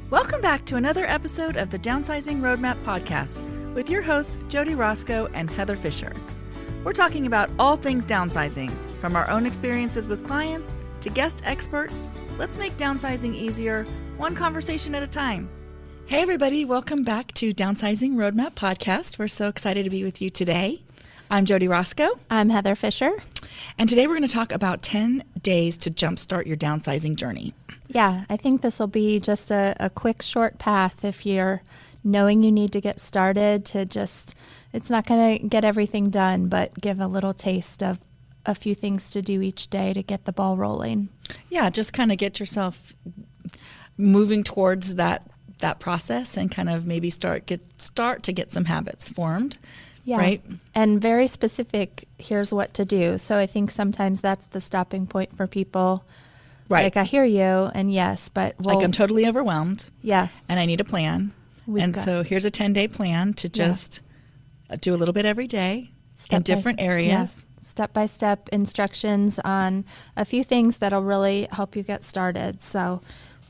Welcome back to another episode of the Downsizing Roadmap podcast with your hosts, Jody Roscoe and Heather Fisher. We're talking about all things downsizing, from our own experiences with clients to guest experts. Let's make downsizing easier, one conversation at a time. Hey everybody, welcome back to Downsizing Roadmap podcast. We're so excited to be with you today. I'm Jody Roscoe. I'm Heather Fisher. And today we're going to talk about 10 days to jumpstart your downsizing journey. Yeah, I think this will be just a quick, short path if you're knowing you need to get started to just, it's not going to get everything done, but give a little taste of a few things to do each day to get the ball rolling. Yeah, just kind of get yourself moving towards that process and kind of maybe start to get some habits formed. Yeah. Right. And very specific, here's what to do. So I think sometimes that's the stopping point for people. Right. Like, I hear you, and yes, but like I'm totally overwhelmed. Yeah. And I need a plan. So here's a 10-day plan to just do a little bit every day in different areas. Yeah. Step-by-step instructions on a few things that'll really help you get started. So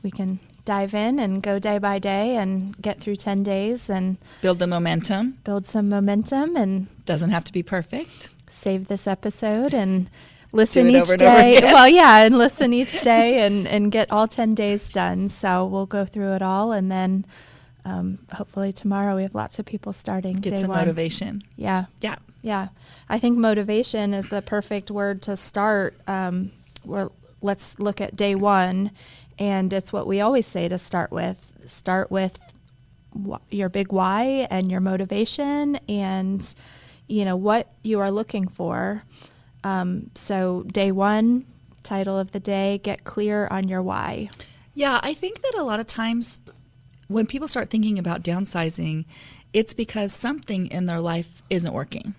we can dive in and go day by day and get through 10 days and build some momentum and doesn't have to be perfect. Save this episode and listen each day. And listen each day and get all 10 days done. So we'll go through it all, and then hopefully tomorrow we have lots of people starting. Get some motivation. Yeah. I think motivation is the perfect word to start. Let's look at day one, and it's what we always say to start with. Start with your big why and your motivation, and what you are looking for. So day one, title of the day, get clear on your why. Yeah, I think that a lot of times when people start thinking about downsizing, it's because something in their life isn't working.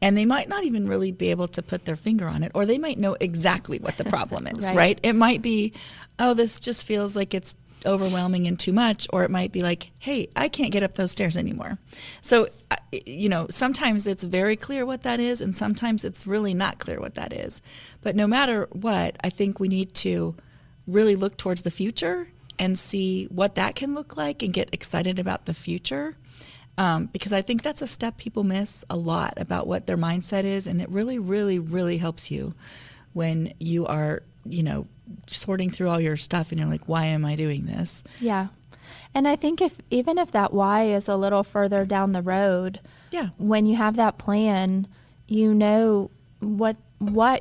And they might not even really be able to put their finger on it, or they might know exactly what the problem is, right? It might be, this just feels like it's overwhelming and too much, or it might be like, hey, I can't get up those stairs anymore. So, sometimes it's very clear what that is, and sometimes it's really not clear what that is. But no matter what, I think we need to really look towards the future and see what that can look like and get excited about the future. Because I think that's a step people miss a lot about what their mindset is, and it really, really, really helps you when you are, sorting through all your stuff and you're like, why am I doing this? Yeah. And I think even if that why is a little further down the road, when you have that plan, you know what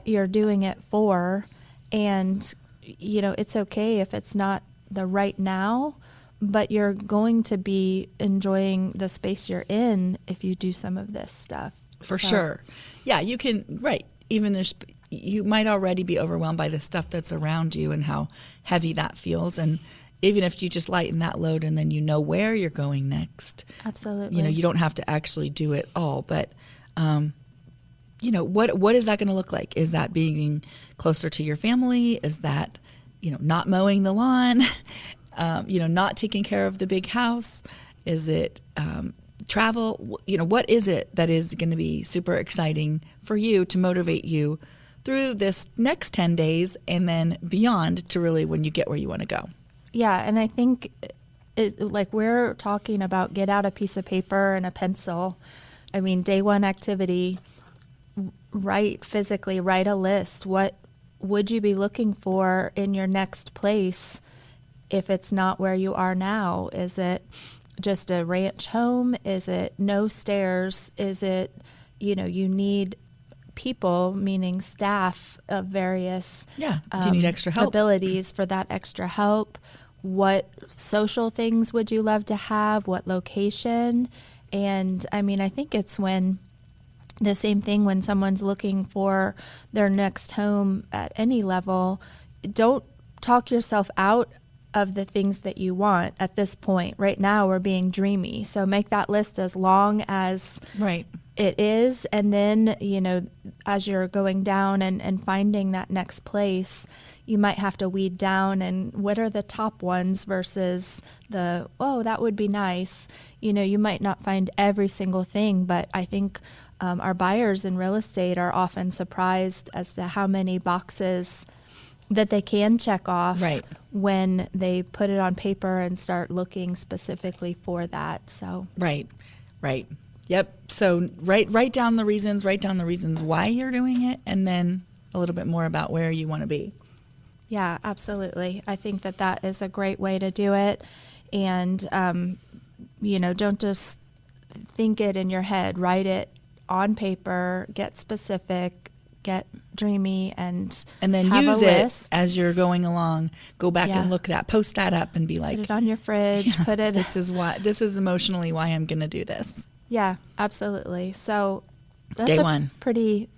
you're doing it for, and it's okay if it's not the right now, but you're going to be enjoying the space you're in if you do some of this stuff. For sure. Yeah, you can, right. Even you might already be overwhelmed by the stuff that's around you and how heavy that feels. And even if you just lighten that load and then you know where you're going next. Absolutely. You don't have to actually do it all. But, what is that going to look like? Is that being closer to your family? Is that, not mowing the lawn? Not taking care of the big house? Is it travel? What is it that is going to be super exciting for you to motivate you through this next 10 days and then beyond to really when you get where you want to go? Yeah, and I think we're talking about get out a piece of paper and a pencil. I mean, day one activity, write a list. What would you be looking for in your next place if it's not where you are now? Is it just a ranch home? Is it no stairs? Is it, you need people, meaning staff of various do you need extra help? Abilities for that extra help? What social things would you love to have? What location? And I think it's the same thing when someone's looking for their next home at any level. Don't talk yourself out of the things that you want at this point. Right now, we're being dreamy. So make that list as long as it is. And then, as you're going down and finding that next place, you might have to weed down and what are the top ones versus that would be nice. You might not find every single thing, but I think our buyers in real estate are often surprised as to how many boxes that they can check off Right. when they put it on paper and start looking specifically for that. So Right. Yep. So write down the reasons why you're doing it, and then a little bit more about where you want to be. yeah, absolutely. I think that is a great way to do it. And, don't just think it in your head, write it on paper, get specific, get dreamy, and then have use a it list. as you're going along. Go back Yeah. and look at that, post that up, and be like, Put it on your fridge, put it. this is emotionally why I'm going to do this. Yeah, absolutely. So that's Day a one. pretty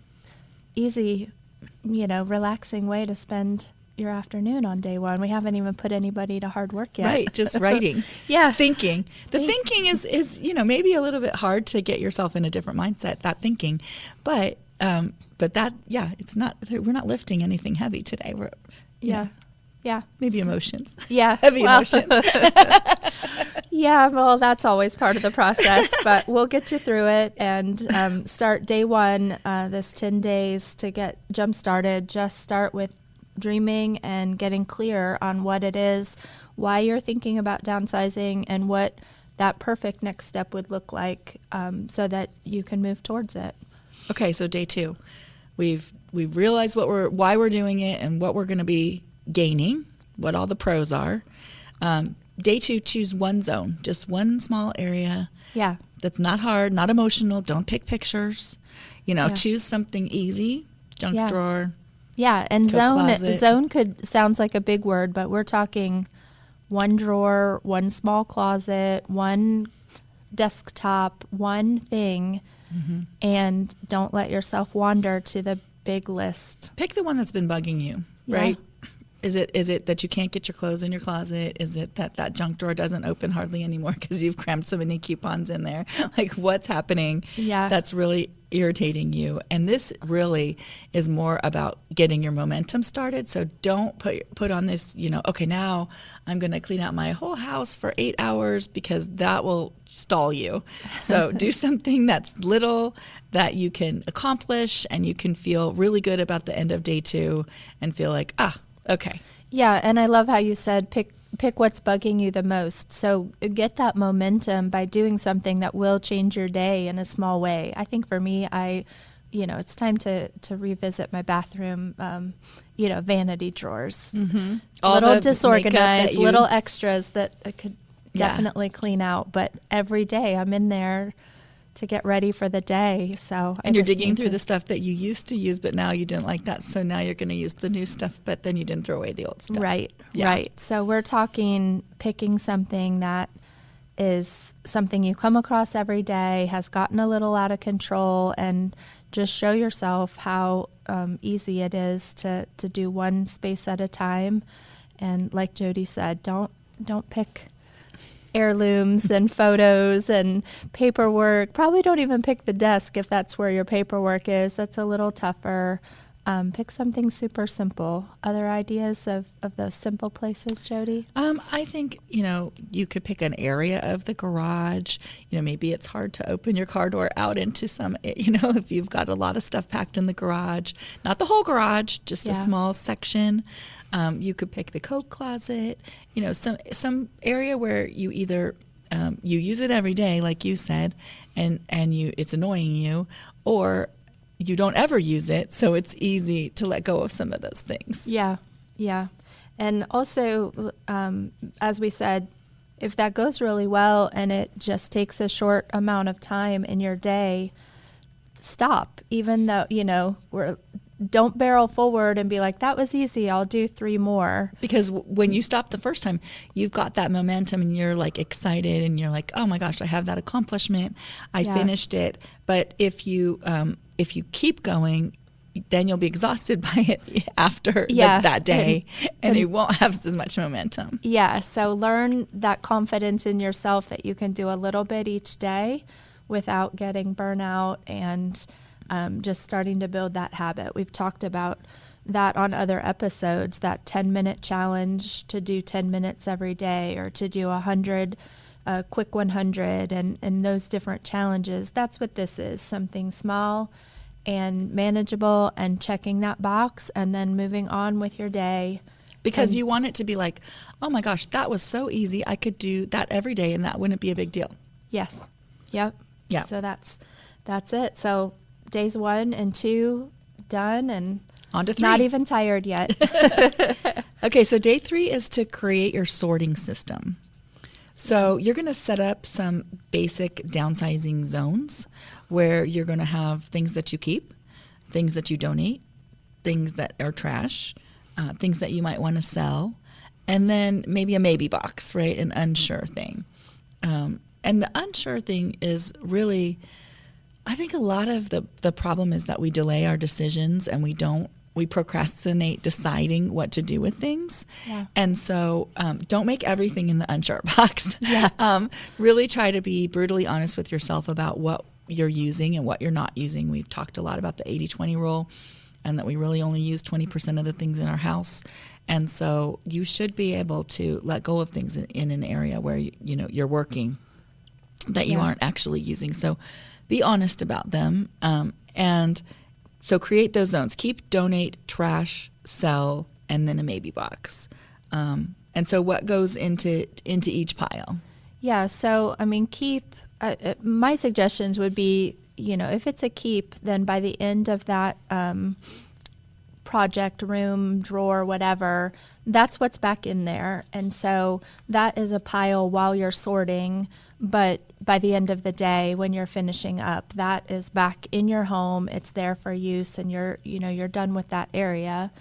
easy, relaxing way to spend your afternoon on day one. We haven't even put anybody to hard work yet. Right, just writing. Yeah. Thinking. The thinking is maybe a little bit hard to get yourself in a different mindset, that thinking. But that, it's not, we're not lifting anything heavy today. We're, Yeah. Yeah. maybe emotions. Yeah. Heavy emotions. Yeah, well, that's always part of the process, but we'll get you through it and start day one, this 10 days to get jump started. Just start with dreaming and getting clear on what it is, why you're thinking about downsizing, and what that perfect next step would look like, so that you can move towards it. Okay, so day 2. We've realized why we're doing it and what we're going to be gaining, what all the pros are. Day 2, choose one zone, just one small area. Yeah. That's not hard, not emotional. Don't pick pictures. Choose something easy. Junk Yeah. drawer. Yeah, and Coat closet. zone sounds like a big word, but we're talking one drawer, one small closet, one desktop, one thing, and don't let yourself wander to the big list. Pick the one that's been bugging you, Yeah. right? Is it that you can't get your clothes in your closet? Is it that junk drawer doesn't open hardly anymore because you've crammed so many coupons in there? Like, what's happening Yeah. that's really irritating you? And this really is more about getting your momentum started. So don't put on this, okay, now I'm going to clean out my whole house for 8 hours, because that will stall you. So do something that's little that you can accomplish, and you can feel really good about the end of day 2 and feel like, okay. Yeah, and I love how you said pick what's bugging you the most. So get that momentum by doing something that will change your day in a small way. I think for me, it's time to revisit my bathroom, vanity drawers. Mm-hmm. Little disorganized, little extras that I could definitely clean out. But every day I'm in there to get ready for the day. So and you're digging through the stuff that you used to use, but now you didn't like that. So now you're going to use the new stuff, but then you didn't throw away the old stuff. Right, Yeah. right. So we're talking picking something that is something you come across every day, has gotten a little out of control, and just show yourself how easy it is to do one space at a time. And like Jody said, don't pick heirlooms and photos and paperwork. Probably don't even pick the desk if that's where your paperwork is. That's a little tougher. Pick something super simple. Other ideas of those simple places, Jody? I think, you could pick an area of the garage. Maybe it's hard to open your car door out into some, if you've got a lot of stuff packed in the garage. Not the whole garage, just a small section. You could pick the coat closet, some area where you either you use it every day, like you said, and it's annoying you, or you don't ever use it, so it's easy to let go of some of those things. Yeah, yeah. And also, as we said, if that goes really well and it just takes a short amount of time in your day, stop. Even though, don't barrel forward and be like, that was easy, I'll do 3 more. Because when you stop the first time, you've got that momentum and you're like excited and you're like, oh my gosh, I have that accomplishment. I finished it. But if you keep going, then you'll be exhausted by it after that day, and you won't have as much momentum. Yeah, so learn that confidence in yourself that you can do a little bit each day without getting burnout, and just starting to build that habit. We've talked about that on other episodes, that 10-minute challenge to do 10 minutes every day, or to do 100, quick 100, and those different challenges. That's what this is, something small and manageable, and checking that box and then moving on with your day. Because And- you want it to be like, oh my gosh, that was so easy. I could do that every day and that wouldn't be a big deal. Yes. Yep. Yeah. So that's it. So days 1 and 2 done, and On to 3. not even tired yet. Okay, so day 3 is to create your sorting system. So you're going to set up some basic downsizing zones where you're going to have things that you keep, things that you donate, things that are trash, things that you might want to sell, and then maybe a maybe box, right? An unsure thing. And the unsure thing is really, I think a lot of the problem is that we delay our decisions and we procrastinate deciding what to do with things. Yeah. And so don't make everything in the unsure box. Yeah. Really try to be brutally honest with yourself about what you're using and what you're not using. We've talked a lot about the 80-20 rule, and that we really only use 20% of the things in our house. And so you should be able to let go of things in an area where you're working that you aren't actually using. So be honest about them. And so create those zones. Keep, donate, trash, sell, and then a maybe box. And so what goes into each pile? Yeah. So, I mean, keep, my suggestions would be, if it's a keep, then by the end of that project, room, drawer, whatever, that's what's back in there. And so that is a pile while you're sorting, but by the end of the day, when you're finishing up, that is back in your home. It's there for use, and you're done with that area.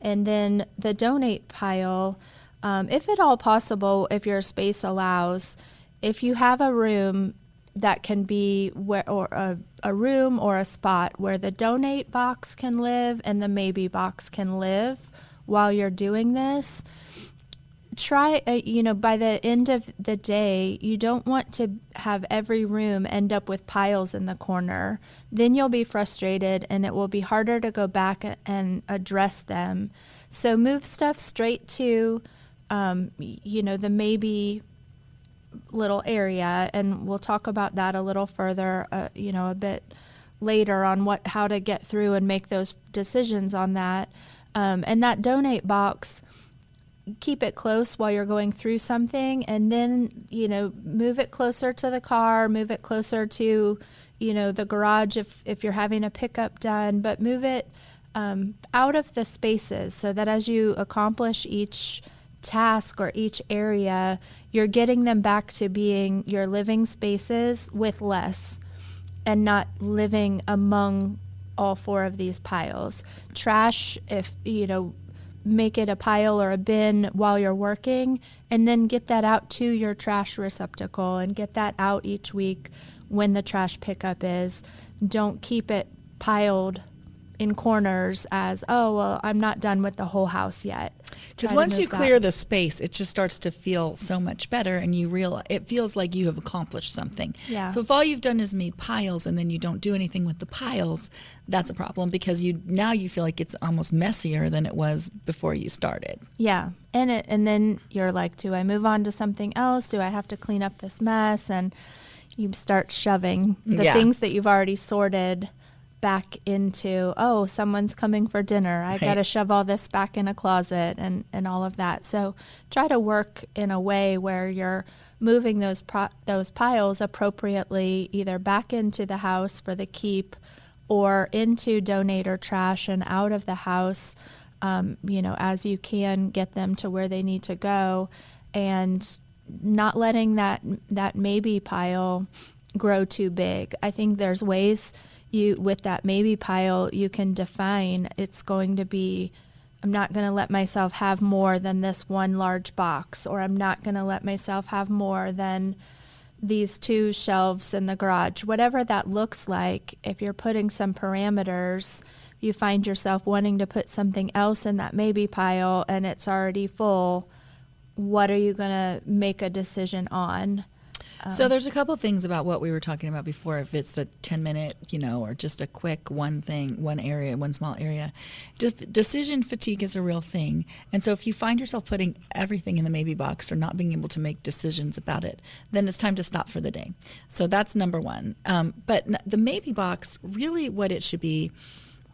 And then the donate pile, if at all possible, if your space allows, if you have a room that can be a room or a spot where the donate box can live and the maybe box can live while you're doing this, try, by the end of the day, you don't want to have every room end up with piles in the corner. Then you'll be frustrated and it will be harder to go back and address them. So move stuff straight to, the maybe little area, and we'll talk about that a little further, a bit later on how to get through and make those decisions on that. And that donate box, keep it close while you're going through something, and then, move it closer to the car, move it closer to, the garage if you're having a pickup done, but move it out of the spaces so that as you accomplish each task or each area, you're getting them back to being your living spaces with less, and not living among all 4 of these piles. Trash, if make it a pile or a bin while you're working, and then get that out to your trash receptacle and get that out each week when the trash pickup is. Don't keep it piled in corners as, oh, well, I'm not done with the whole house yet. Because once you clear the space, it just starts to feel so much better, and it feels like you have accomplished something. Yeah. So if all you've done is made piles and then you don't do anything with the piles, that's a problem, because now you feel like it's almost messier than it was before you started. Yeah. And then you're like, do I move on to something else? Do I have to clean up this mess? And you start shoving the things that you've already sorted back into, oh, someone's coming for dinner. I got to shove all this back in a closet and all of that. So try to work in a way where you're moving those piles appropriately, either back into the house for the keep or into donate or trash and out of the house, as you can get them to where they need to go, and not letting that maybe pile grow too big. I think there's ways with that maybe pile, you can define it's going to be, I'm not going to let myself have more than this one large box, or I'm not going to let myself have more than these 2 shelves in the garage. Whatever that looks like, if you're putting some parameters, you find yourself wanting to put something else in that maybe pile and it's already full, what are you going to make a decision on? So there's a couple things about what we were talking about before. If it's the 10-minute, or just a quick one thing, one area, one small area, decision fatigue is a real thing. And so if you find yourself putting everything in the maybe box or not being able to make decisions about it, then it's time to stop for the day. So that's number one. But the maybe box, really what it should be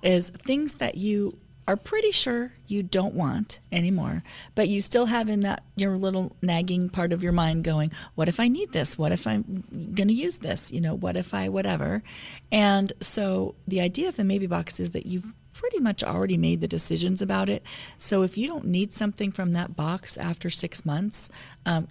is things that you are pretty sure you don't want anymore, but you still have in that your little nagging part of your mind going, what if I need this? What if I'm going to use this? What if I whatever? And so the idea of the maybe box is that you've pretty much already made the decisions about it. So if you don't need something from that box after 6 months,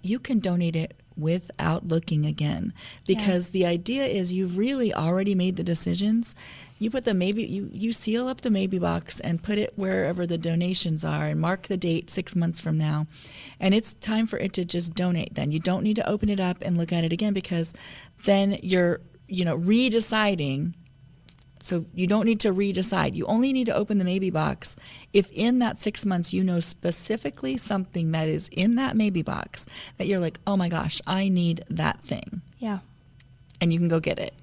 you can donate it without looking again, because the idea is you've really already made the decisions. You put the maybe, you seal up the maybe box and put it wherever the donations are and mark the date 6 months from now. And it's time for it to just donate then. You don't need to open it up and look at it again, because then you're, redeciding. So you don't need to redecide. You only need to open the maybe box if in that 6 months you know specifically something that is in that maybe box that you're like, oh my gosh, I need that thing. Yeah. And you can go get it.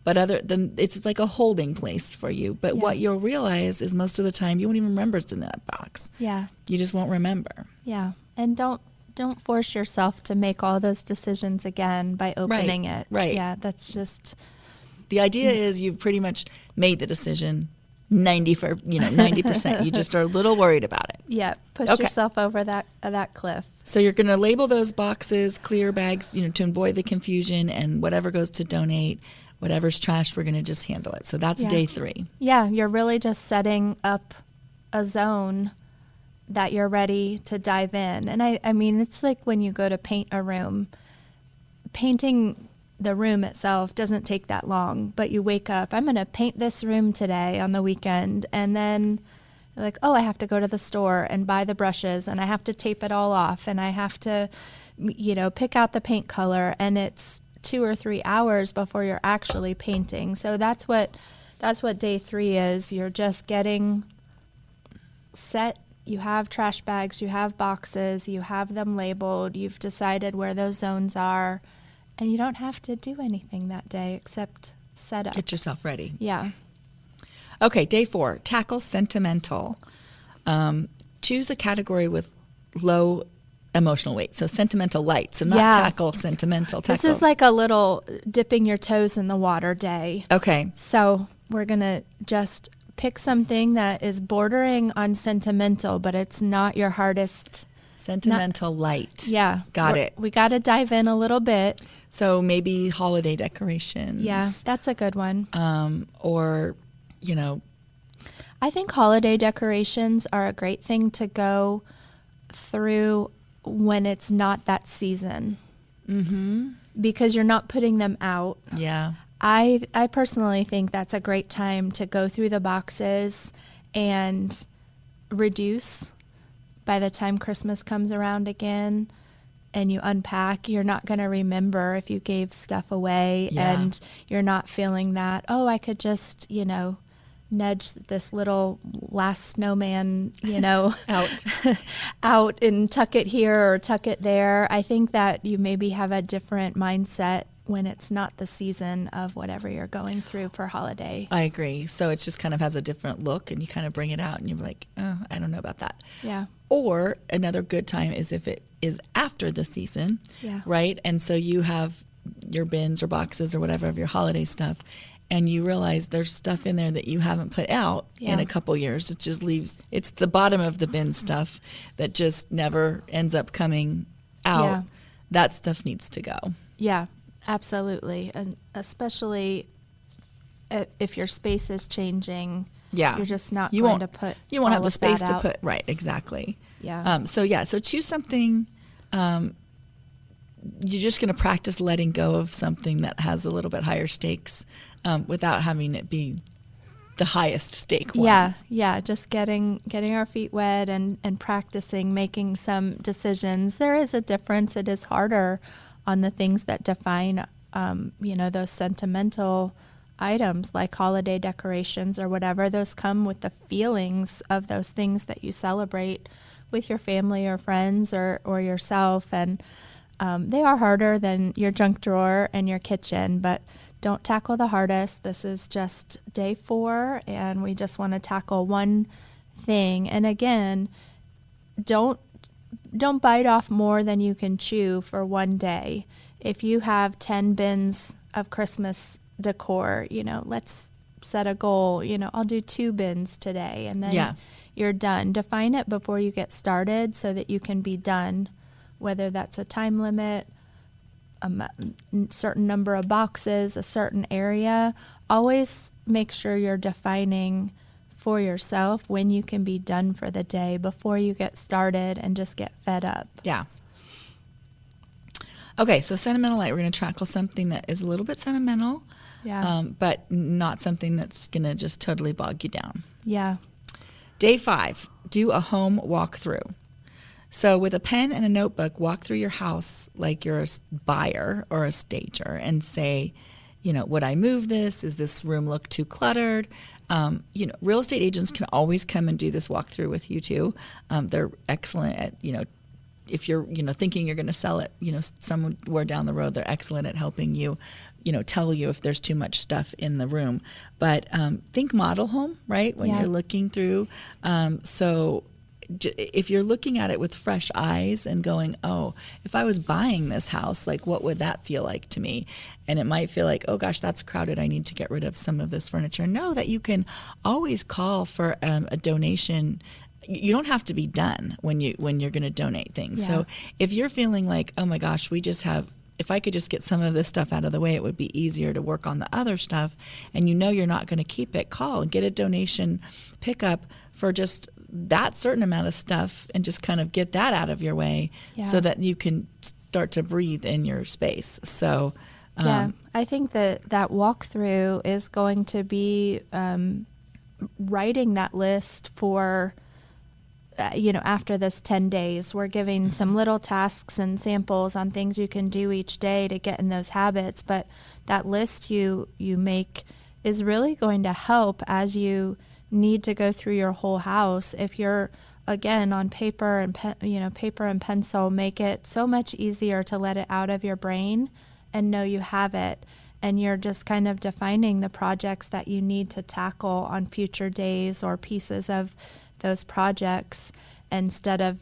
But other than, it's like a holding place for you. But what you'll realize is most of the time you won't even remember it's in that box. Yeah. You just won't remember. Yeah. And don't force yourself to make all those decisions again by opening it. Right. Yeah, that's just... The idea is you've pretty much made the decision 90%. You just are a little worried about it. Yeah, push yourself over that cliff. So you're going to label those boxes, clear bags, to avoid the confusion, and whatever goes to donate, whatever's trash, we're going to just handle it. So that's day 3. Yeah, you're really just setting up a zone that you're ready to dive in. And I mean, it's like when you go to paint a room, painting the room itself doesn't take that long, but you wake up, I'm going to paint this room today on the weekend, and then you're like, oh, I have to go to the store and buy the brushes, and I have to tape it all off, and I have to, pick out the paint color, and it's 2 or 3 hours before you're actually painting. So that's what day 3 is. You're just getting set. You have trash bags, you have boxes, you have them labeled, you've decided where those zones are. And you don't have to do anything that day except set up. Get yourself ready. Yeah. Okay, day 4, tackle sentimental. Choose a category with low emotional weight. So sentimental light. So not tackle sentimental. Tackle. This is like a little dipping your toes in the water day. Okay. So we're going to just pick something that is bordering on sentimental, but it's not your hardest. Sentimental light. Yeah. Got it. We got to dive in a little bit. So maybe holiday decorations. Yeah, that's a good one. Or, I think holiday decorations are a great thing to go through when it's not that season. Mm-hmm. Because you're not putting them out. Yeah. I personally think that's a great time to go through the boxes and reduce by the time Christmas comes around again. And you unpack, you're not going to remember if you gave stuff away, and you're not feeling that, oh, I could just, nudge this little last snowman, out and tuck it here or tuck it there. I think that you maybe have a different mindset when it's not the season of whatever you're going through for holiday. I agree. So it just kind of has a different look, and you kind of bring it out and you're like, oh, I don't know about that. Yeah. Or another good time is if it is after the season, right? And so you have your bins or boxes or whatever of your holiday stuff, and you realize there's stuff in there that you haven't put out in a couple years. It just leaves, it's the bottom of the bin stuff that just never ends up coming out. Yeah. That stuff needs to go. Yeah, absolutely. And especially if your space is changing. Yeah. You're just not you going won't, to put you won't all have the of space that to out. put, right, exactly. Yeah. So choose something. You're just going to practice letting go of something that has a little bit higher stakes without having it be the highest stake ones. Yeah, just getting our feet wet and practicing making some decisions. There is a difference. It is harder on the things that define, those sentimental items like holiday decorations or whatever. Those come with the feelings of those things that you celebrate with your family or friends or yourself. And They are harder than your junk drawer and your kitchen, but don't tackle the hardest. This is just day 4, and we just want to tackle one thing. And again, don't bite off more than you can chew for one day. If you have 10 bins of Christmas decor, let's set a goal. I'll do 2 bins today, and then you're done. Define it before you get started so that you can be done, whether that's a time limit, a certain number of boxes, a certain area. Always make sure you're defining for yourself when you can be done for the day before you get started and just get fed up. Yeah. Okay, so sentimental light, we're going to tackle something that is a little bit sentimental, but not something that's going to just totally bog you down. Yeah. Day 5, do a home walkthrough. So with a pen and a notebook, walk through your house like you're a buyer or a stager and say, would I move this? Is this room look too cluttered? Real estate agents can always come and do this walkthrough with you too. They're excellent at, if you're, thinking you're going to sell it, somewhere down the road, they're excellent at helping you, tell you if there's too much stuff in the room. But think model home, right? When you're looking through. So if you're looking at it with fresh eyes and going, oh, if I was buying this house, like what would that feel like to me? And it might feel like, oh gosh, that's crowded. I need to get rid of some of this furniture. Know that you can always call for a donation. You don't have to be done when you're going to donate things. Yeah. So if you're feeling like, oh my gosh, if I could just get some of this stuff out of the way, it would be easier to work on the other stuff. And you're not going to keep it, call and get a donation pickup for just that certain amount of stuff and just kind of get that out of your way so that you can start to breathe in your space. So, I think that walkthrough is going to be writing that list for, after this 10 days. We're giving some little tasks and samples on things you can do each day to get in those habits. But that list you make is really going to help as you need to go through your whole house. If you're, again, on paper and paper and pencil, make it so much easier to let it out of your brain and know you have it. And you're just kind of defining the projects that you need to tackle on future days or pieces of those projects instead of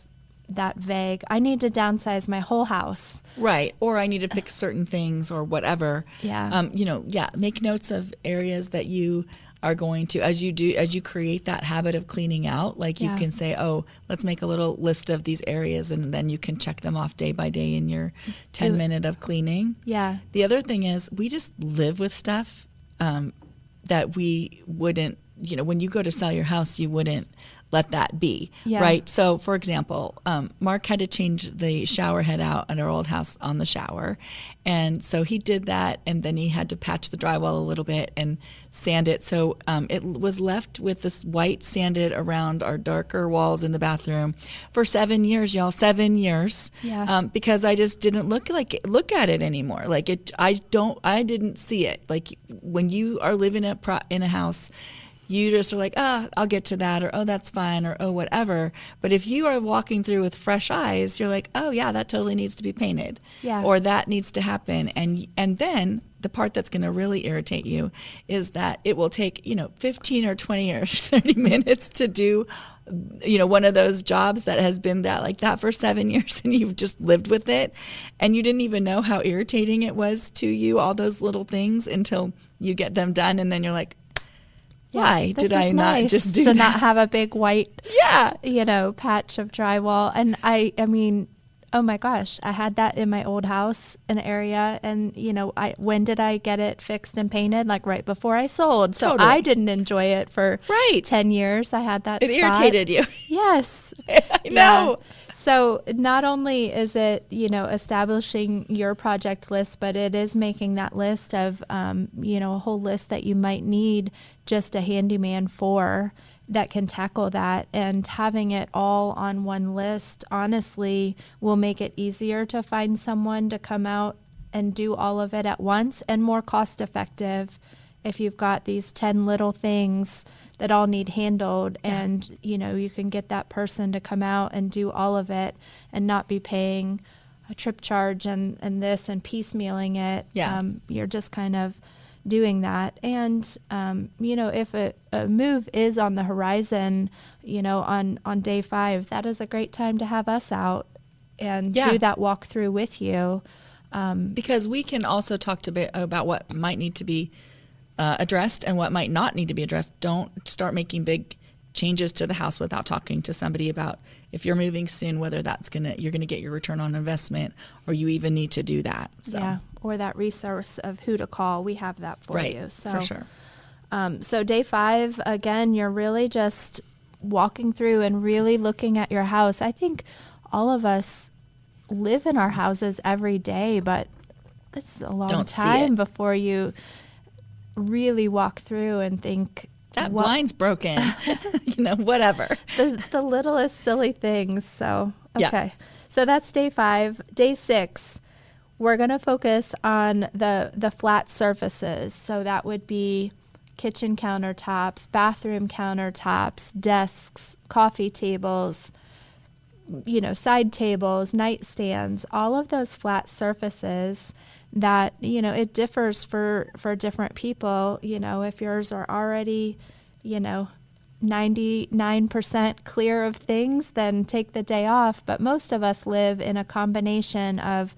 that vague, I need to downsize my whole house. Right. Or I need to fix certain things or whatever. Yeah. Make notes of areas that you are going to, as you create that habit of cleaning out, like you can say, oh, let's make a little list of these areas, and then you can check them off day by day in your 10-minute of cleaning. Yeah. The other thing is we just live with stuff that we wouldn't, when you go to sell your house, you wouldn't let that be, right? So, for example, Mark had to change the shower head out at our old house on the shower, and so he did that, and then he had to patch the drywall a little bit and sand it. So it was left with this white sanded around our darker walls in the bathroom for 7 years, y'all. 7 years, because I just didn't look at it anymore. Like I didn't see it. Like when you are living in a house, you just are like, I'll get to that, or, oh, that's fine, or, oh, whatever. But if you are walking through with fresh eyes, you're like, oh, yeah, that totally needs to be painted, or that needs to happen. And then the part that's going to really irritate you is that it will take, 15 or 20 or 30 minutes to do, one of those jobs that has been like that for 7 years, and you've just lived with it, and you didn't even know how irritating it was to you, all those little things, until you get them done, and then you're like, why did I not just do that? Not have a big white, patch of drywall. And I mean, oh my gosh, I had that in my old house, an area, and when did I get it fixed and painted? Like right before I sold. So totally. I didn't enjoy it for 10 years. I had that. It irritated you. Yes, I know. So not only is it, establishing your project list, but it is making that list of, a whole list that you might need just a handyman for that can tackle that. And having it all on one list, honestly, will make it easier to find someone to come out and do all of it at once, and more cost effective if you've got these 10 little things that all need handled, and you can get that person to come out and do all of it and not be paying a trip charge and this and piecemealing it. Yeah. You're just kind of doing that. And, if a move is on the horizon, on day 5, that is a great time to have us out and do that walkthrough with you. Because we can also talk about what might need to be addressed and what might not need to be addressed. Don't start making big changes to the house without talking to somebody about if you're moving soon, whether you're gonna get your return on investment, or you even need to do that. So. Yeah, or that resource of who to call. We have that for you. So, for sure. So day 5, again, you're really just walking through and really looking at your house. I think all of us live in our houses every day, but it's a long time before you really walk through and think, that blind's broken, whatever. The littlest silly things. So, okay. Yeah. So that's day 5. Day 6, we're going to focus on the flat surfaces. So that would be kitchen countertops, bathroom countertops, desks, coffee tables, side tables, nightstands, all of those flat surfaces that, it differs for different people. If yours are already, 99% clear of things, then take the day off. But most of us live in a combination of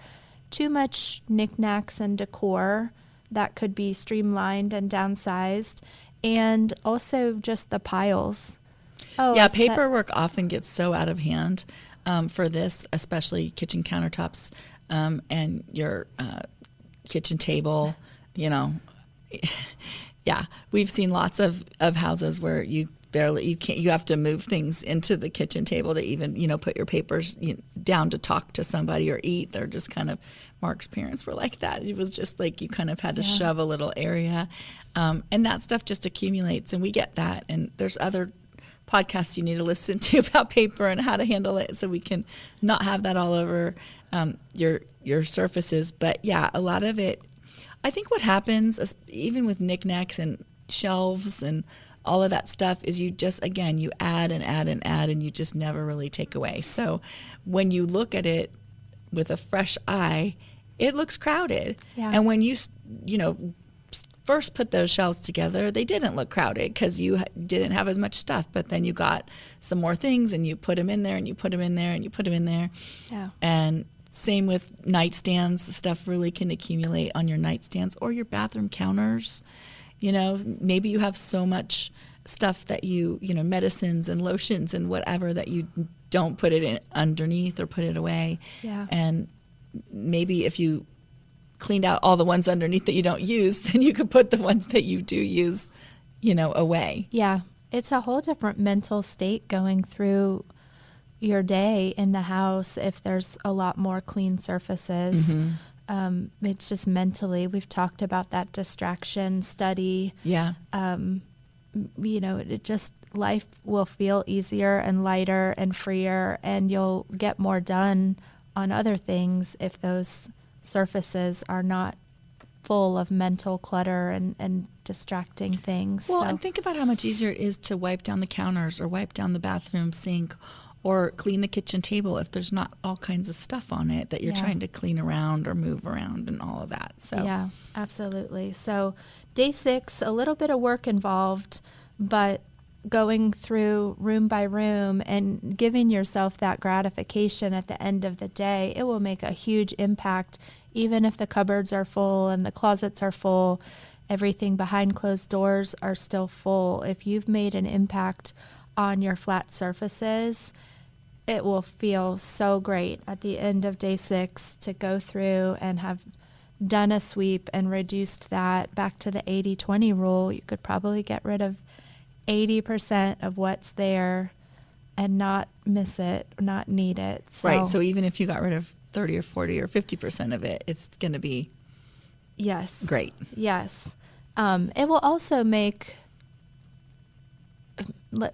too much knickknacks and decor that could be streamlined and downsized, and also just the piles. Paperwork often gets so out of hand for this, especially kitchen countertops and your kitchen table. We've seen lots of houses where you have to move things into the kitchen table to even put your papers down to talk to somebody or eat. They're just kind of, Mark's parents were like that. It was just like you kind of had to shove a little area, and that stuff just accumulates, and we get that. And there's other podcasts you need to listen to about paper and how to handle it, so we can not have that all over your surfaces. But yeah, a lot of it, I think what happens, even with knickknacks and shelves and all of that stuff, is you just, again, you add and add and add, and you just never really take away. So when you look at it with a fresh eye, it looks crowded. Yeah. And when you first put those shelves together, they didn't look crowded because you didn't have as much stuff. But then you got some more things, and you put them in there, and you put them in there, and you put them in there. Yeah. And same with nightstands. Stuff really can accumulate on your nightstands or your bathroom counters. Maybe you have so much stuff that medicines and lotions and whatever, that you don't put it in underneath or put it away. Yeah. And maybe if you cleaned out all the ones underneath that you don't use, then you could put the ones that you do use, away. Yeah. It's a whole different mental state going through your day in the house if there's a lot more clean surfaces. Mm-hmm. It's just mentally, we've talked about that distraction study. Yeah. It just, life will feel easier and lighter and freer, and you'll get more done on other things if those surfaces are not full of mental clutter and distracting things. Well, and think about how much easier it is to wipe down the counters or wipe down the bathroom sink or clean the kitchen table if there's not all kinds of stuff on it that you're trying to clean around or move around and all of that. So yeah, absolutely. So day 6, a little bit of work involved, but going through room by room and giving yourself that gratification at the end of the day, it will make a huge impact. Even if the cupboards are full and the closets are full, everything behind closed doors are still full. If you've made an impact on your flat surfaces, it will feel so great at the end of day 6 to go through and have done a sweep and reduced that back to the 80-20 rule. You could probably get rid of 80% of what's there and not miss it, not need it. So, right. So even if you got rid of 30 or 40 or 50% of it, it's going to be great. Yes. It will also make,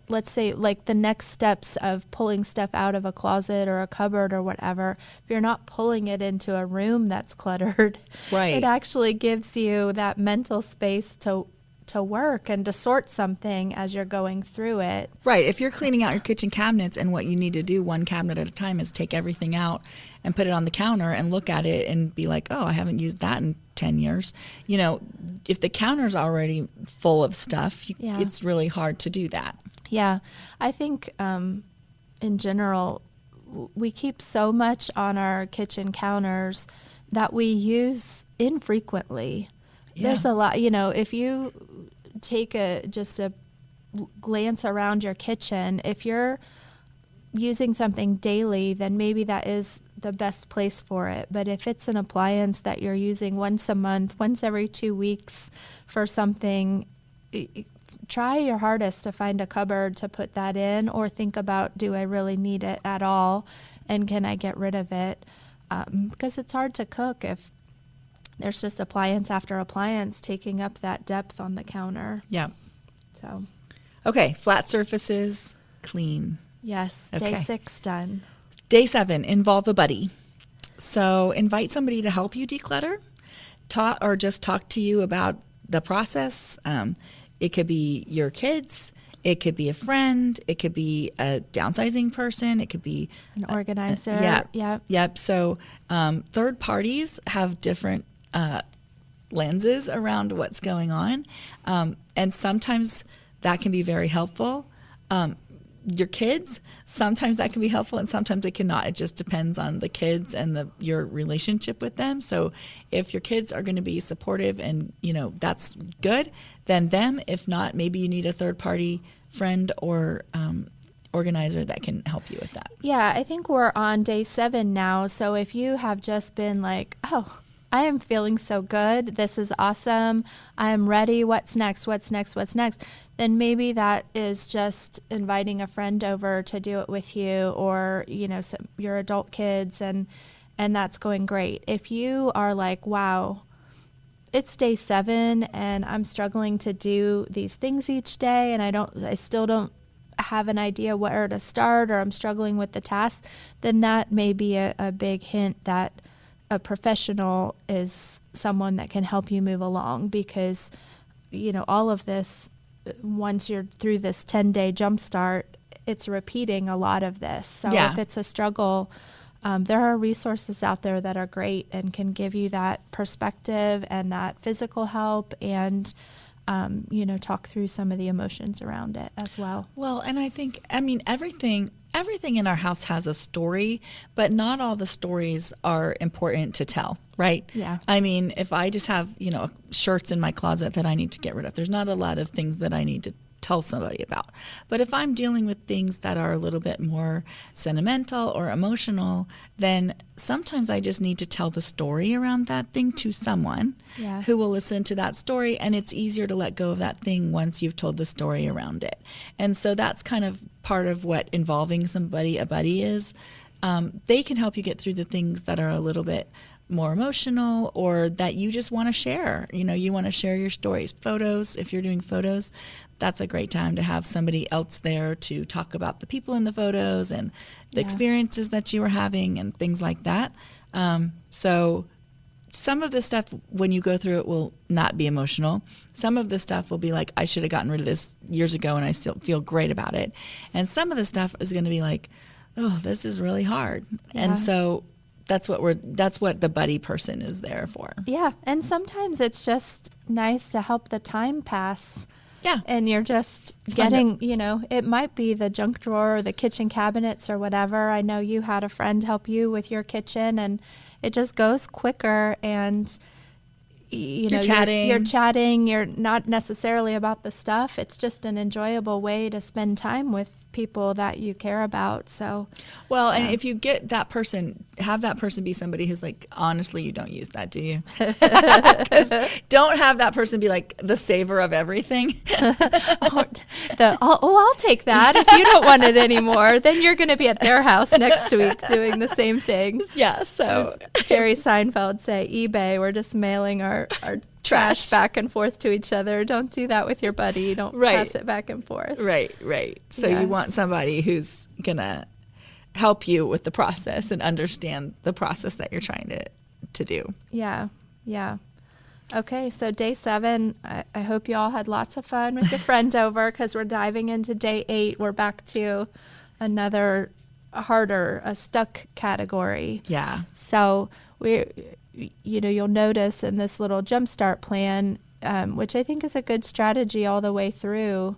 let's say, like the next steps of pulling stuff out of a closet or a cupboard or whatever. If you're not pulling it into a room that's cluttered, right, it actually gives you that mental space to to work and to sort something as you're going through it. Right. If you're cleaning out your kitchen cabinets and what you need to do one cabinet at a time is take everything out and put it on the counter and look at it and be like, oh, I haven't used that in 10 years. You know, if the counter's already full of stuff, it's really hard to do that. Yeah. I think in general, we keep so much on our kitchen counters that we use infrequently. Yeah. There's a lot, you know, if you take just a glance around your kitchen, if you're using something daily, then maybe that is the best place for it. But if it's an appliance that you're using once a month, once every 2 weeks for something, try your hardest to find a cupboard to put that in, or think about, do I really need it at all? And can I get rid of it? Because it's hard to cook if there's just appliance after appliance taking up that depth on the counter. Yeah. So. Okay. Flat surfaces, clean. Yes. Okay. Day 6 done. Day 7, involve a buddy. So invite somebody to help you declutter, talk to you about the process. It could be your kids. It could be a friend. It could be a downsizing person. It could be an organizer. Yep. So third parties have different lenses around what's going on. And sometimes that can be very helpful. Your kids, sometimes that can be helpful and sometimes it cannot. It just depends on the kids and your relationship with them. So if your kids are going to be supportive and, you know, that's good, then them. If not, maybe you need a third party friend or organizer that can help you with that. Yeah, I think we're on day 7 now. So if you have just been like, oh, I am feeling so good. This is awesome. I am ready. What's next? What's next? What's next? Then maybe that is just inviting a friend over to do it with you, or, you know, your adult kids, and that's going great. If you are like, wow, it's day 7 and I'm struggling to do these things each day and I still don't have an idea where to start, or I'm struggling with the tasks, then that may be a big hint that a professional is someone that can help you move along, because, you know, all of this, once you're through this 10-day Jumpstart, it's repeating a lot of this. So if it's a struggle, there are resources out there that are great and can give you that perspective and that physical help, and you know, talk through some of the emotions around it as well. Well, and I think, I mean, everything in our house has a story, but not all the stories are important to tell, right? Yeah. I mean, if I just have, you know, shirts in my closet that I need to get rid of, there's not a lot of things that I need to tell somebody about. But if I'm dealing with things that are a little bit more sentimental or emotional, then sometimes I just need to tell the story around that thing to someone who will listen to that story, and it's easier to let go of that thing once you've told the story around it. And so that's kind of part of what involving somebody, a buddy, is. They can help you get through the things that are a little bit more emotional, or that you just want to share. You know, you want to share your stories. Photos, if you're doing photos, that's a great time to have somebody else there to talk about the people in the photos and the experiences that you were having and things like that. So some of the stuff, when you go through it, will not be emotional. Some of the stuff will be like, I should have gotten rid of this years ago and I still feel great about it. And some of the stuff is going to be like, oh, this is really hard. Yeah. And so that's what the buddy person is there for. Yeah, and sometimes it's just nice to help the time pass. Yeah. And you're just getting, you know, it might be the junk drawer or the kitchen cabinets or whatever. I know you had a friend help you with your kitchen, and it just goes quicker, and you're chatting, you're not necessarily about the stuff. It's just an enjoyable way to spend time with people that you care about. So, well, and if you get that person, have that person be somebody who's like, honestly, you don't use that, do you? 'Cause don't have that person be like the saver of everything. I'll take that. If you don't want it anymore, then you're going to be at their house next week doing the same thing. Yeah. So Jerry Seinfeld say, eBay, we're just mailing our trash back and forth to each other. Don't do that with your buddy. Don't pass it back and forth. Right. So you want somebody who's going to help you with the process and understand the process that you're trying to do. Yeah. Okay, so day 7, I hope you all had lots of fun with your friends over, because we're diving into day 8. We're back to another harder, a stuck category. Yeah. So you'll notice in this little Jumpstart plan, which I think is a good strategy all the way through,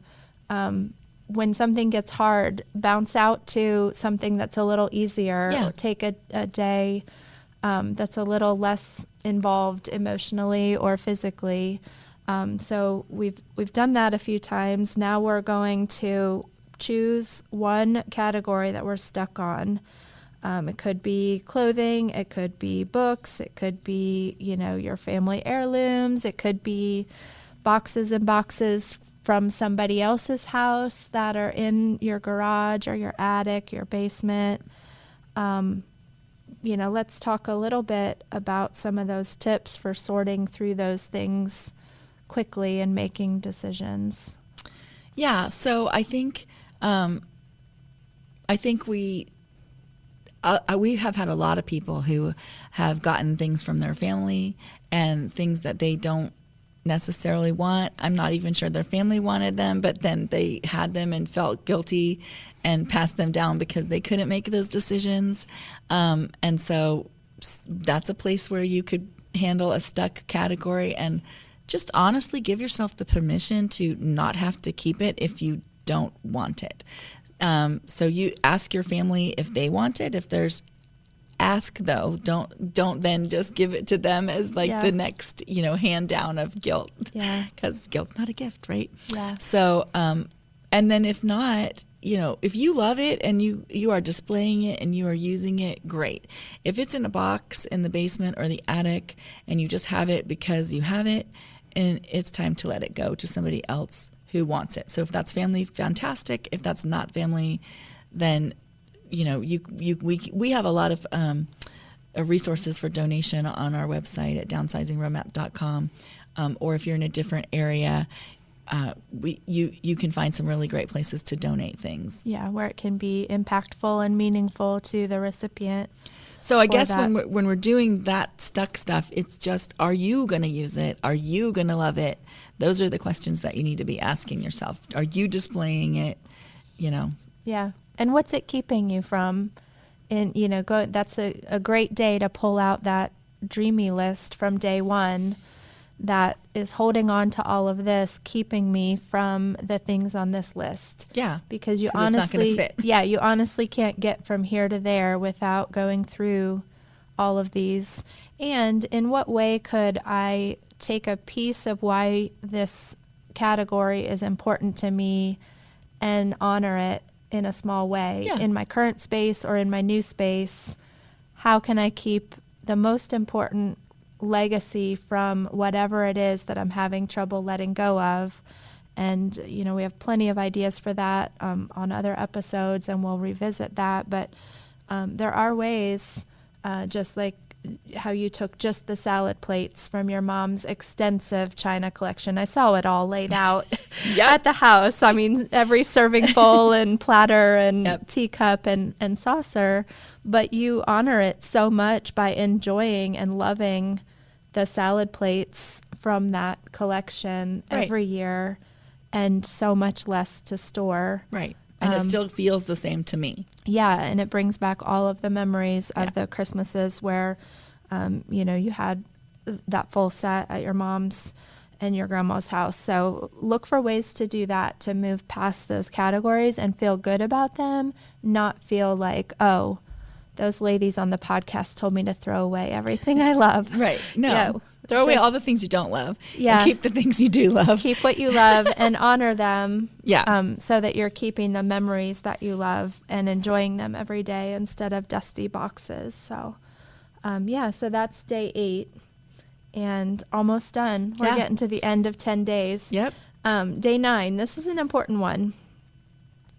when something gets hard, bounce out to something that's a little easier, Yeah. or take a day that's a little less involved emotionally or physically. So we've done that a few times. Now we're going to choose one category that we're stuck on. It could be clothing, it could be books, it could be, your family heirlooms, it could be boxes and boxes from somebody else's house that are in your garage or your attic, your basement. Let's talk a little bit about some of those tips for sorting through those things quickly and making decisions. Yeah. So I think we have had a lot of people who have gotten things from their family and things that they don't necessarily want. I'm not even sure their family wanted them, but then they had them and felt guilty and passed them down because they couldn't make those decisions. And so that's a place where you could handle a stuck category and just honestly give yourself the permission to not have to keep it if you don't want it. So you ask your family if they want it. If there's ask though, don't then just give it to them as the next hand down of guilt. Yeah, because guilt's not a gift, right? Yeah. So and then if not, if you love it and you are displaying it and you are using it, great. If it's in a box in the basement or the attic and you just have it because you have it, and it's time to let it go to somebody else who wants it. So if that's family, fantastic. If that's not family, then we have a lot of resources for donation on our website at downsizingroadmap.com, or if you're in a different area, you can find some really great places to donate things. Yeah, where it can be impactful and meaningful to the recipient. So I guess when we're doing that stuck stuff, it's just, are you going to use it? Are you going to love it? Those are the questions that you need to be asking yourself. Are you displaying it? Yeah. And what's it keeping you from? And, that's a great day to pull out that dreamy list from day 1 that is holding on to all of this, keeping me from the things on this list. Yeah. Because you it's not gonna fit. Yeah, you honestly can't get from here to there without going through all of these. And in what way could I take a piece of why this category is important to me and honor it in a small way? Yeah. In my current space or in my new space, how can I keep the most important legacy from whatever it is that I'm having trouble letting go of? And, we have plenty of ideas for that on other episodes, and we'll revisit that. But there are ways, just like how you took just the salad plates from your mom's extensive china collection. I saw it all laid out at the house. I mean, every serving bowl and platter and teacup and saucer. But you honor it so much by enjoying and loving the salad plates from that collection every year, and so much less to store. Right. And it still feels the same to me. Yeah, and it brings back all of the memories of the Christmases where, you had that full set at your mom's and your grandma's house. So look for ways to do that, to move past those categories and feel good about them, not feel like, oh, those ladies on the podcast told me to throw away everything I love. Right. No. Throw away all the things you don't love. Yeah. And keep the things you do love. Keep what you love and honor them. Yeah. So that you're keeping the memories that you love and enjoying them every day instead of dusty boxes. So, so that's day 8 and almost done. We're getting to the end of 10 days. Yep. Day 9, this is an important one.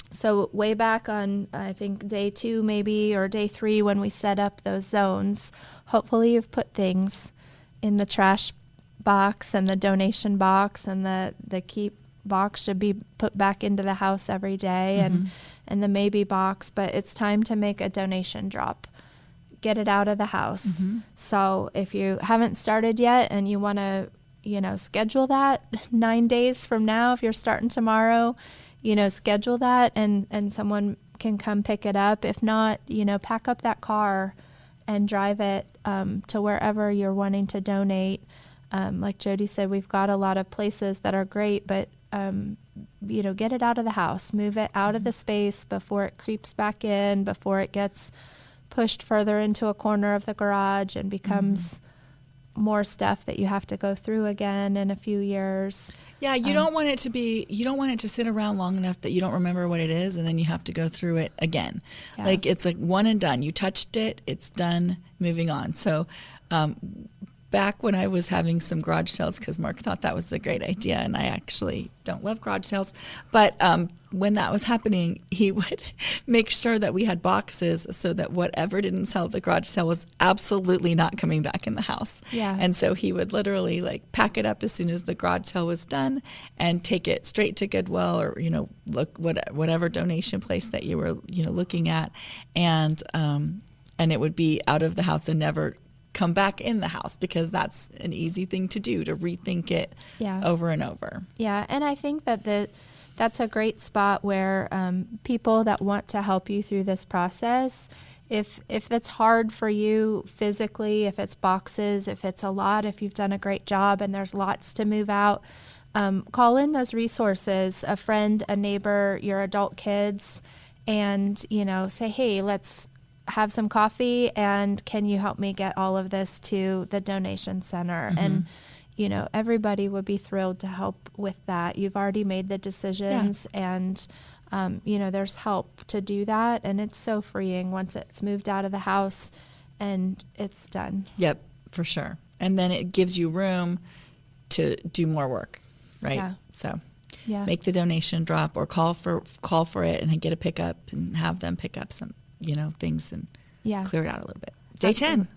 So way back on, I think, day 2 maybe, or day 3 when we set up those zones, hopefully you've put things in the trash box and the donation box, and the keep box should be put back into the house every day, and the maybe box. But it's time to make a donation drop. get it out of the house. So if you haven't started yet and you want to, schedule that 9 days from now, if you're starting tomorrow, schedule that and someone can come pick it up. If not, pack up that car and drive it to wherever you're wanting to donate. Like Jody said, we've got a lot of places that are great, but get it out of the house, move it out of the space before it creeps back in, before it gets pushed further into a corner of the garage and becomes more stuff that you have to go through again in a few years. Yeah, you don't want it to sit around long enough that you don't remember what it is and then you have to go through it again. Yeah. Like it's like one and done. You touched it, it's done, moving on. So back when I was having some garage sales, because Mark thought that was a great idea, and I actually don't love garage sales, but when that was happening, he would make sure that we had boxes so that whatever didn't sell at the garage sale was absolutely not coming back in the house. Yeah. And so he would literally like pack it up as soon as the garage sale was done and take it straight to Goodwill or, look whatever donation place that you were, looking at, and it would be out of the house and never come back in the house, because that's an easy thing to do, to rethink it over and over. Yeah, and I think that's a great spot where people that want to help you through this process, if it's hard for you physically, if it's boxes, if it's a lot, if you've done a great job and there's lots to move out, call in those resources, a friend, a neighbor, your adult kids, and, say, hey, let's have some coffee, and can you help me get all of this to the donation center? And everybody would be thrilled to help with that. You've already made the decisions, and there's help to do that, and it's so freeing once it's moved out of the house and it's done. Yep, for sure. And then it gives you room to do more work, right? Yeah. So Yeah. make the donation drop, or call for it and get a pickup and have them pick up some things and clear it out a little bit. Day 10.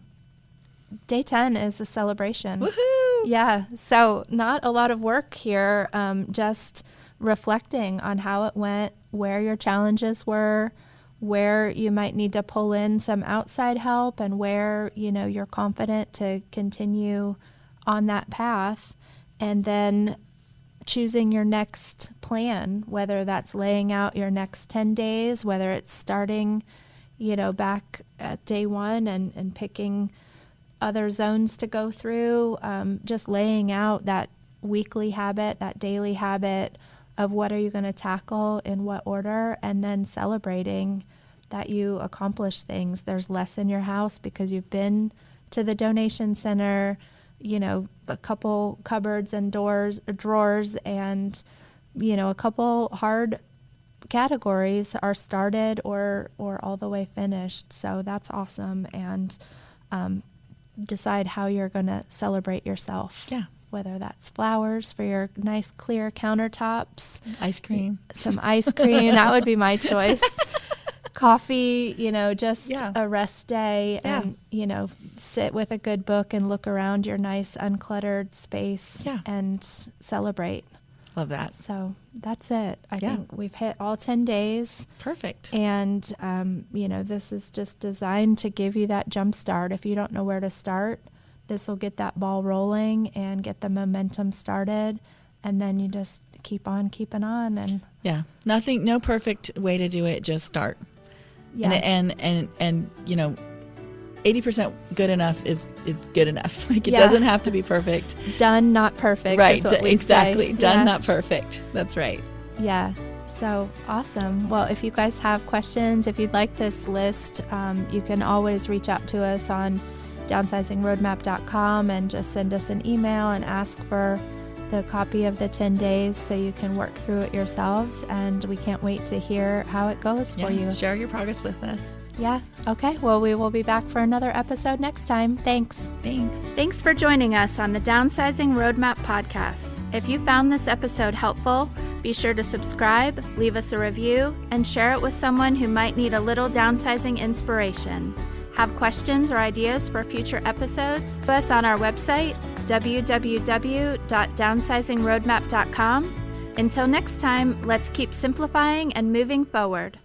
Day 10 is a celebration. Woohoo! Yeah. So not a lot of work here, just reflecting on how it went, where your challenges were, where you might need to pull in some outside help, and where, you're confident to continue on that path. And then choosing your next plan, whether that's laying out your next 10 days, whether it's starting back at day 1 and picking other zones to go through, just laying out that weekly habit, that daily habit of what are you going to tackle in what order, and then celebrating that you accomplish things. There's less in your house because you've been to the donation center, a couple cupboards and drawers, and, a couple hard categories are started or all the way finished. So that's awesome. And decide how you're going to celebrate yourself. Yeah. Whether that's flowers for your nice clear countertops, Ice cream. some ice cream, that would be my choice. Coffee, just a rest day, and, sit with a good book and look around your nice uncluttered space and celebrate. Love that. So that's it. I think we've hit all 10 days. Perfect. And, this is just designed to give you that jump start. If you don't know where to start, this will get that ball rolling and get the momentum started. And then you just keep on keeping on. And no perfect way to do it. Just start. Yeah. And 80% good enough is good enough. Like it doesn't have to be perfect. Done, not perfect. Right. Is what we Exactly. say. Done, not perfect. That's right. Yeah. So awesome. Well, if you guys have questions, if you'd like this list, you can always reach out to us on downsizingroadmap.com and just send us an email and ask for the copy of the 10 days so you can work through it yourselves. And we can't wait to hear how it goes for you. Share your progress with us. Yeah. Okay. Well, we will be back for another episode next time. Thanks. Thanks for joining us on the Downsizing Roadmap podcast. If you found this episode helpful, be sure to subscribe, leave us a review, and share it with someone who might need a little downsizing inspiration. Have questions or ideas for future episodes? Visit us on our website, www.downsizingroadmap.com. Until next time, let's keep simplifying and moving forward.